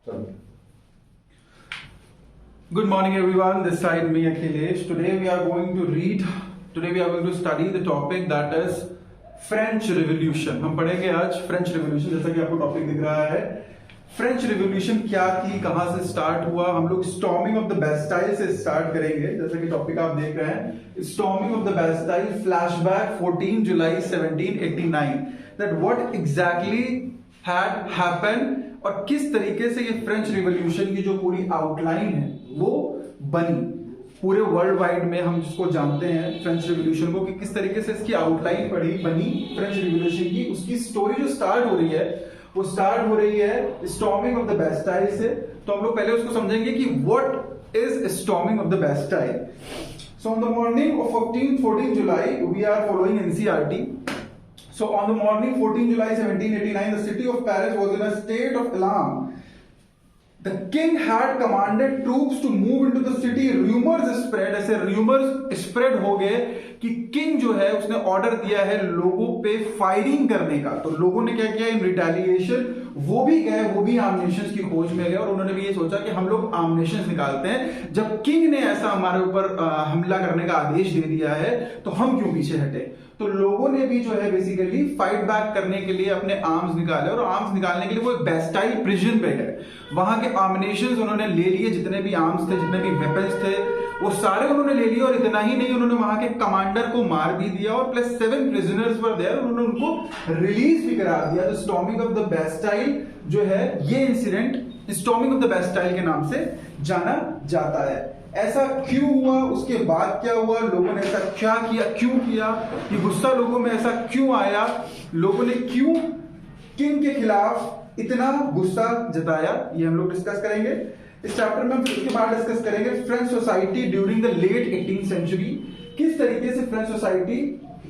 Good morning everyone, this side me Akhilesh. Today we are going to study the topic that is French Revolution. हम पढ़ेंगे आज French Revolution, जैसा कि आपको topic दिख रहा है. फ्रेंच रिवोल्यूशन क्या थी, कहां से स्टार्ट हुआ. हम लोग स्टॉर्मिंग ऑफ द बास्टाइल से स्टार्ट करेंगे, जैसा कि टॉपिक आप देख रहे हैं. Storming of the Bastille, flashback 14 जुलाई 1789. That what exactly had happened और किस तरीके से ये फ्रेंच रिवॉल्यूशन की जो पूरी आउटलाइन है वो बनी. पूरे वर्ल्ड वाइड में हम जिसको जानते हैं फ्रेंच रिवॉल्यूशन को, कि किस तरीके से इसकी आउटलाइन बनी फ्रेंच रिवॉल्यूशन की. उसकी स्टोरी जो स्टार्ट हो रही है वो स्टार्ट हो रही है स्टॉर्मिंग ऑफ द बास्टाइल से. तो हम लोग पहले उसको समझेंगे कि what is storming of the Bastille. So on the morning of 14 July we are following NCERT. So on the morning 14 July 1789, the city of Paris was in a state of alarm. The king had commanded troops to move into the city. Rumors spread, ऐसे rumors spread हो गए कि king जो है उसने order दिया है लोगों पे फायरिंग करने का. तो लोगों ने क्या किया इन रिटेलिएशन, वो भी गए, वो भी आर्मनेशंस की खोज में गए और उन्होंने भी ये सोचा कि हम लोग आर्मनेशंस निकालते हैं. जब किंग ने ऐसा हमारे ऊपर हमला करने का आदेश दे दिया है तो हम क्यों पीछे हटे. तो लोगों ने भी जो है बेसिकली फाइट बैक करने के लिए अपने आर्म्स निकाले और आर्म्स निकालने के लिए वो एक बास्टाइल प्रिजन पे गए. वहां के आर्मनेशंस उन्होंने ले लिए, जितने भी आर्म्स थे, जितने भी वेपन्स थे, वो सारे उन्होंने ले लिए. और इतना ही नहीं, उन्होंने वहां के कमांडर को मार भी दिया और प्लस 7 प्रिजनर्स वर देयर, उन्होंने उनको रिलीज भी करा दिया. तो स्टॉर्मिंग ऑफ द बास्टाइल जो है, ये इंसिडेंट स्टॉर्मिंग ऑफ द बास्टाइल के नाम से जाना जाता है. ऐसा क्यों हुआ, उसके बाद क्या हुआ, लोगों ने ऐसा क्या किया, क्यों किया, ये गुस्सा लोगों में ऐसा क्यों आया, लोगों ने क्यों किंग के खिलाफ इतना गुस्सा जताया, ये हम लोग डिस्कस करेंगे इस चैप्टर में. उसके बाद डिस्कस करेंगे French society during the late 18th century. किस तरीके से French society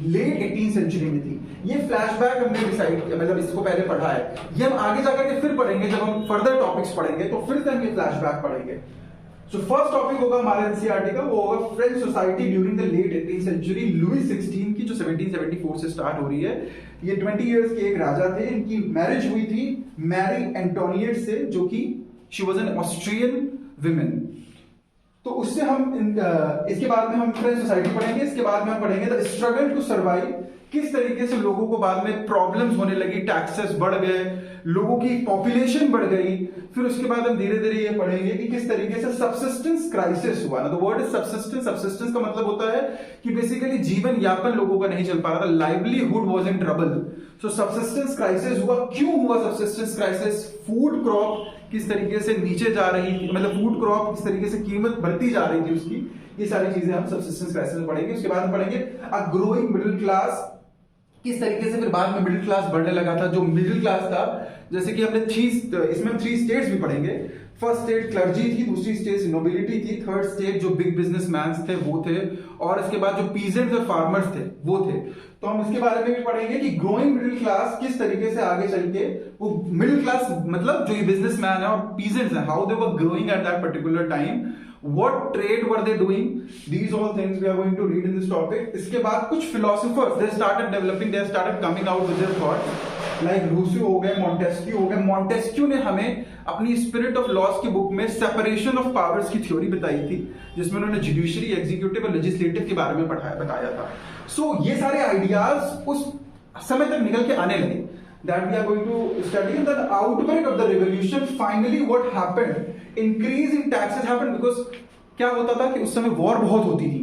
late 18th century में थी. ये फ्लैशबैक हमने डिसाइड किया, मतलब इसको पहले पढ़ा है, ये हम आगे जाकर के फिर पढ़ेंगे. जब हम फर्दर टॉपिक्स पढ़ेंगे तो फिर से हम ये फ्लैशबैक पढ़ेंगे. सो फर्स्ट टॉपिक होगा हमारे एनसीईआरटी का, वो होगा French society during the late 18th century. Louis 16 की जो 1774 से स्टार्ट हो रही है. ये 20 इयर्स के एक राजा थे. इनकी मैरिज हुई थी मैरी एंटोनिएट से, जो कि she was an Austrian women. तो उससे हम इसके बाद में हम फ्रेंच सोसाइटी पढ़ेंगे. इसके बाद में हम पढ़ेंगे द स्ट्रगल टू सर्वाइव. किस तरीके से लोगों को बाद में प्रॉब्लम्स होने लगी, टैक्सेस बढ़ गए, लोगों की पॉपुलेशन बढ़ गई. फिर उसके बाद हम धीरे धीरे ये पढ़ेंगे कि किस तरीके से सबसिस्टेंस क्राइसिस हुआ. ना the word is subsistence. Subsistence का मतलब होता है कि बेसिकली जीवन यापन लोगों का नहीं चल पा रहा था, livelihood was in trouble. So subsistence crisis हुआ. क्यों हुआ सबसिस्टेंस क्राइसिस? फूड क्रॉप किस तरीके से नीचे जा रही थी, मतलब फूड क्रॉप किस तरीके से कीमत बढ़ती जा रही थी उसकी, ये सारी चीजें हम सबसिस्टेंस क्राइसिस में पढ़ेंगे. उसके बाद हम पढ़ेंगे अ ग्रोइंग मिडिल क्लास. किस तरीके से फिर बाद में मिडिल क्लास बढ़ने लगा था. जो मिडिल क्लास था, जैसे कि हमने इसमें हम 3 स्टेट्स भी पढ़ेंगे. फर्स्ट स्टेट क्लर्जी थी, दूसरी स्टेट नोबिलिटी थी, थर्ड स्टेट जो बिग बिजनेसमैन्स थे वो थे, और इसके बाद जो पीजेंट्स और फार्मर्स थे वो थे. तो हम इसके बारे में भी पढ़ेंगे कि ग्रोइंग मिडिल क्लास किस तरीके से आगे चल के वो मिडिल क्लास, मतलब जो ये बिजनेसमैन है और पीजेंट्स हैं, how they were growing at that particular time, what trade were they doing. These all things we are going to read in this topic. इसके बाद कुछ philosophers they started developing, they started coming out with their thoughts like Rousseau हो गए, Montesquieu हो गए. Montesquieu ने हमें अपनी स्पिरिट ऑफ लॉस की बुक में सेपरेशन ऑफ पावर्स की थ्योरी बताई थी, जिसमें उन्होंने जुडिशरी, एग्जीक्यूटिव और लेजिस्लेटिव के बारे में बताया था. सो ये सारे आइडियाज उस समय तक निकल के आने लगे. That we are going to study the outbreak of the revolution. Finally, what happened? Increase in taxes happened because क्या होता था कि उस समय वॉर बहुत होती थी.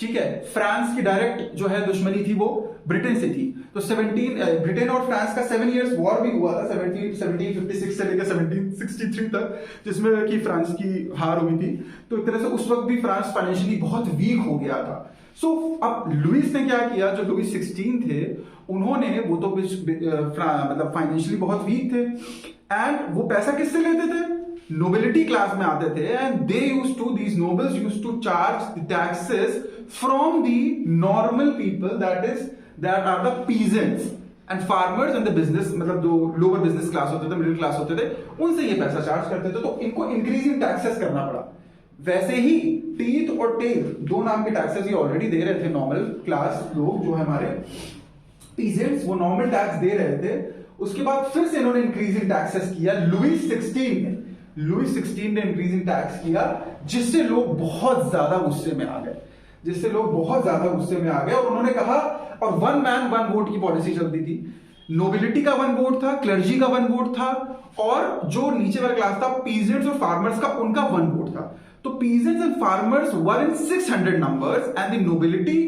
ठीक है, फ्रांस की डायरेक्ट जो है दुश्मनी थी वो ब्रिटेन से थी. तो ब्रिटेन और फ्रांस का 7 इयर्स वॉर भी हुआ था 1756 से लेकर 1763 तक, जिसमें कि फ्रांस की हार हुई थी. तो एक तरह से उस वक्त भी फ्रांस फाइनेंशियली बहुत वीक हो गया था. सो अब लुइस ने क्या किया, जो लुइस 16 थे, उन्होंने, वो तो मतलब फाइनेंशियली बहुत वीक थे, एंड वो पैसा किससे लेते थे, नोबिलिटी क्लास में आते थे. And they used to, these nobles used to charge the taxes from the normal people, that are the peasants and farmers and the business, मतलब जो लोअर बिजनेस क्लास होते थे, मिडिल क्लास होते थे, उनसे ये पैसा चार्ज करते थे. तो इनको इंक्रीजिंग टैक्सेस करना पड़ा. वैसे ही टीथ और टेल, 2 नाम के टैक्सेस ये ऑलरेडी दे रहे थे नॉर्मल क्लास लोग, जो है हमारे पीजेंट्स, वो नॉर्मल टैक्स दे रहे थे. उसके बाद फिर से इन्होंने इंक्रीजिंग टैक्सेस किया लुइस 16 ने. लुई 16 ने इंक्रीजिंग टैक्स किया, जिससे लोग बहुत ज्यादा गुस्से में आ गए, और उन्होंने कहा, और 1 मैन 1 वोट की पॉलिसी चलती थी। नोबिलिटी का 1 वोट था, क्लर्जी का 1 वोट था, और जो नीचे वाला क्लास था पीजेंट्स और फार्मर्स का, उनका 1 वोट था। तो peasants and farmers were in 600 numbers and the nobility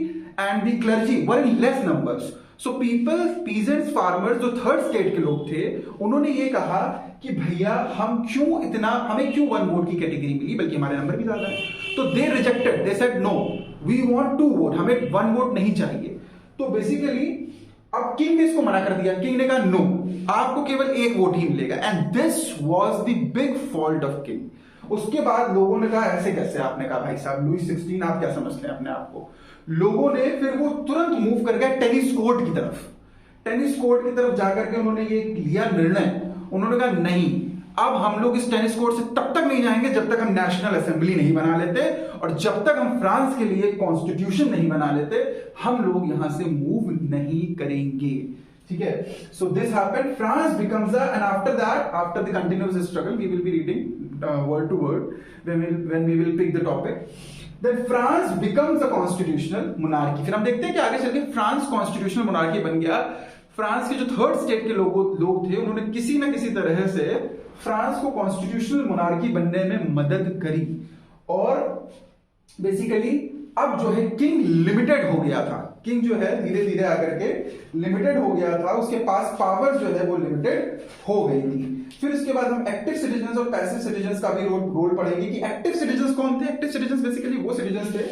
and the clergy were in less numbers. So people, peasants, farmers, जो थर्ड स्टेट के लोग थे, उन्होंने ये कहा कि भैया हमें क्यों 1 वोट की कैटेगरी मिली, बल्कि हमारे नंबर भी ज्यादा है। तो they rejected, they said no, we want 2 vote, हमें 1 वोट नहीं चाहिए। तो बेसिकली अब किंग ने इसको मना कर दिया। किंग ने कहा नो, आपको केवल 1 वोट ही मिलेगा, and this was the big fault of king. उसके बाद लोगों ने कहा ऐसे कैसे, आपने कहा भाई साहब लुई 16 आप क्या समझते हैं अपने आप को। लोगों ने फिर वो तुरंत मूव कर गया टेनिस कोर्ट की तरफ जाकर के उन्होंने ये लिया निर्णय, उन्होंने कहा नहीं, अब हम लोग इस टेनिस कोर्ट से तब तक नहीं जाएंगे जब तक हम नेशनल असेंबली नहीं बना लेते, और जब तक हम फ्रांस के लिए कॉन्स्टिट्यूशन नहीं बना लेते, हम लोग यहां से मूव नहीं करेंगे। ठीक है, so this happened, France becomes and after that, after the continuous struggle, we will be reading word to word when we will pick the topic, then France becomes a constitutional monarchy. फिर हम देखते हैं कि आगे चल के France constitutional monarchy बन गया। फ्रांस के जो थर्ड स्टेट के लोग थे, उन्होंने किसी ना किसी तरह से फ्रांस को कॉन्स्टिट्यूशनल मोनार्की बनने में मदद करी, और बेसिकली अब जो है किंग लिमिटेड हो गया था। किंग जो है धीरे धीरे आकर के लिमिटेड हो गया था, उसके पास पावर जो है वो लिमिटेड हो गई थी। फिर उसके बाद हम एक्टिव सिटीजन्स और पैसिव सिटीजन्स का भी रोल पढ़ेंगे कि एक्टिव सिटीजन्स कौन थे। एक्टिव सिटीजन्स बेसिकली वो सिटीजन्स थे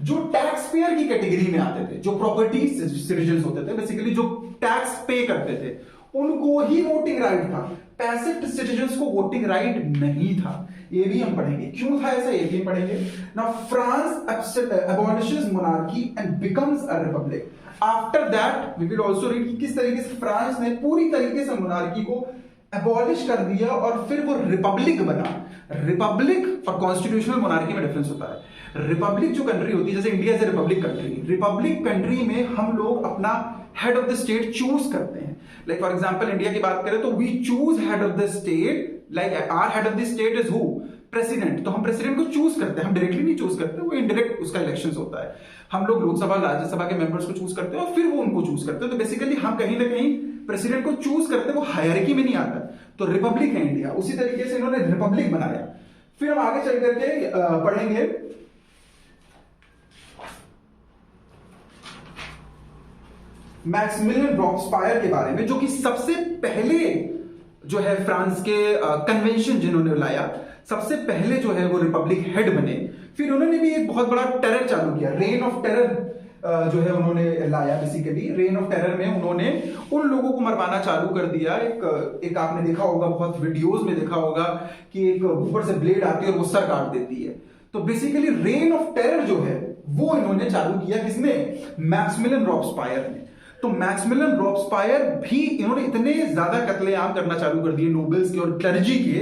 जो टैक्स पेयर की कैटेगरी में आते थे, जो प्रॉपर्टी सिटीजन्स होते थे, बेसिकली जो टैक्स पे करते थे, उनको ही वोटिंग राइट था। पैसिव सिटीजन्स को वोटिंग राइट नहीं था। ये भी हम पढ़ेंगे क्यों था ऐसा, ये भी पढ़ेंगे। Now France abolishes monarchy and becomes a republic. After that we will also read कि किस तरीके से फ्रांस ने पूरी तरीके से मोनार्की को एबॉलिश कर दिया और फिर वो रिपब्लिक बना। रिपब्लिक और कॉन्स्टिट्यूशनल मोनार्की में डिफरेंस होता है। रिपब्लिक जो कंट्री होती है, जैसे India is a Republic country, Republic country में हम लोग अपना head of the state choose करते हैं। लाइक फॉर एग्जांपल इंडिया की बात करें तो we choose head of the state, like our head of the state is who, president. तो हम प्रेसिडेंट को चूज करते हैं, हम डायरेक्टली नहीं चूज करते, वो इनडायरेक्ट उसका इलेक्शन होता है। हम लोग लोकसभा राज्यसभा के मेंबर्स को चूज करते हैं और फिर वो उनको चूज करते हैं। तो बेसिकली हम कहीं ना कहीं प्रेसिडेंट को चूज करते हैं, वो हायरार्की में नहीं आता। तो रिपब्लिक है इंडिया, उसी तरीके से इन्होंने रिपब्लिक बनाया। फिर हम आगे चल करके पढ़ेंगे मैक्सिमिलियन रॉब्सपायर के बारे में, जो कि सबसे पहले जो है फ्रांस के कन्वेंशन जिन्होंने लाया, सबसे पहले जो है वो रिपब्लिक हेड बने। फिर उन्होंने भी एक बहुत बड़ा टेरर चालू किया, रेन ऑफ टेरर जो है उन्होंने लाया। बेसिकली रेन ऑफ टेरर में उन्होंने उन लोगों को मरवाना चालू कर दिया। एक आपने देखा होगा, बहुत वीडियोस में देखा होगा कि एक ऊपर से ब्लेड आती है और वो सर काट देती है। तो बेसिकली रेन ऑफ टेरर जो है वो इन्होंने चालू किया, किसने? मैक्सिमिलियन रॉब्सपायर ने। तो मैक्सिमिलियन रॉब्सपायर भी इन्होंने इतने ज्यादा कत्लेआम करना चालू कर दिए नोबल्स के और क्लर्जी के,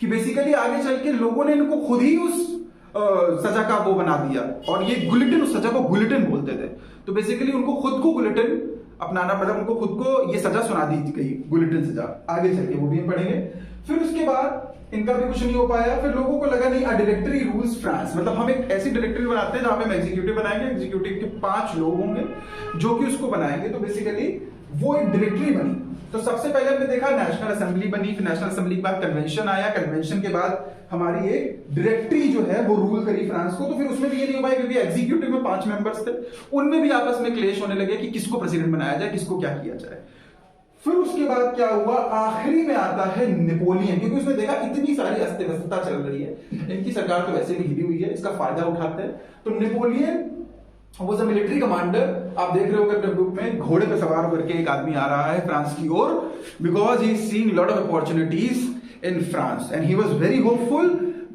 कि बेसिकली आगे चल के लोगों ने इनको खुद ही उस सजा का वो बना दिया। और ये गुलिटन, उस सजा को गुलिटन बोलते थे। तो बेसिकली उनको खुद को गुलिटन अपनाना पड़ा, उनको खुद को ये सजा सुना दी गई, गुलिटन सजा। आगे चल के वो भी हम पढ़ेंगे। फिर उसके बाद इनका भी कुछ नहीं हो पाया। फिर लोगों को लगा नहीं, डायरेक्टरी रूल्स फ्रांस, मतलब हम एक ऐसी डायरेक्टरी बनाते हैं जहां पे हम एग्जीक्यूटिव बनाएंगे, एग्जीक्यूटिव के 5 लोग होंगे जो कि उसको बनाएंगे। तो बेसिकली वो एक डायरेक्टरी बनी। तो सबसे पहले हमने देखा नेशनल असेंबली बनी, फिर नेशनल असेंबली के बाद कन्वेंशन आया, कन्वेंशन के बाद हमारी एक डायरेक्टरी जो है वो रूल करी फ्रांस को। तो फिर उसमें भी ये नहीं हो पाया क्योंकि एग्जीक्यूटिव में 5 मेंबर्स थे, उनमें भी आपस में क्लेश होने लगे कि किसको प्रेसिडेंट बनाया जाए, किसको क्या किया जाए। फिर उसके बाद क्या हुआ, आखिरी में आता है नेपोलियन, क्योंकि उसने देखा इतनी सारी अस्त व्यस्तता चल रही है, इनकी सरकार तो वैसे भी हिली हुई है, इसका फायदा उठाते हैं। तो Napoleon was a military commander. आप देख रहे होंगे अपने बुक में, घोड़े पर सवार होकर के एक आदमी आ रहा है फ्रांस की ओर, because he is seeing lot of opportunities in France and he was very hopeful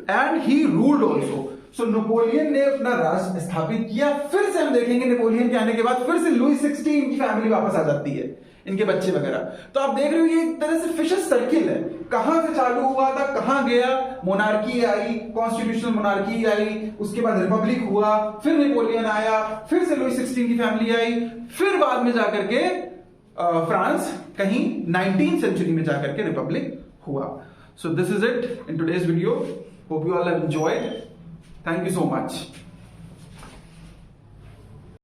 and he ruled also. So Napoleon ने अपना राज स्थापित किया। फिर से हम देखेंगे नेपोलियन के आने के बाद फिर से लुई 16 की फैमिली वापस आ जाती है, इनके बच्चे वगैरह। तो आप देख रहे हो ये एक तरह से फिशस सर्किल है, कहां से चालू हुआ था कहां गया। मोनार्की आई, कॉन्स्टिट्यूशनल मोनार्की आई, उसके बाद रिपब्लिक हुआ, फिर नेपोलियन आया, फिर से लुई 16 की फैमिली आई, फिर बाद में जाकर के फ्रांस कहीं 19th सेंचुरी में जाकर के रिपब्लिक हुआ। So this is it in today's video. Hope you all have enjoyed. Thank you so much.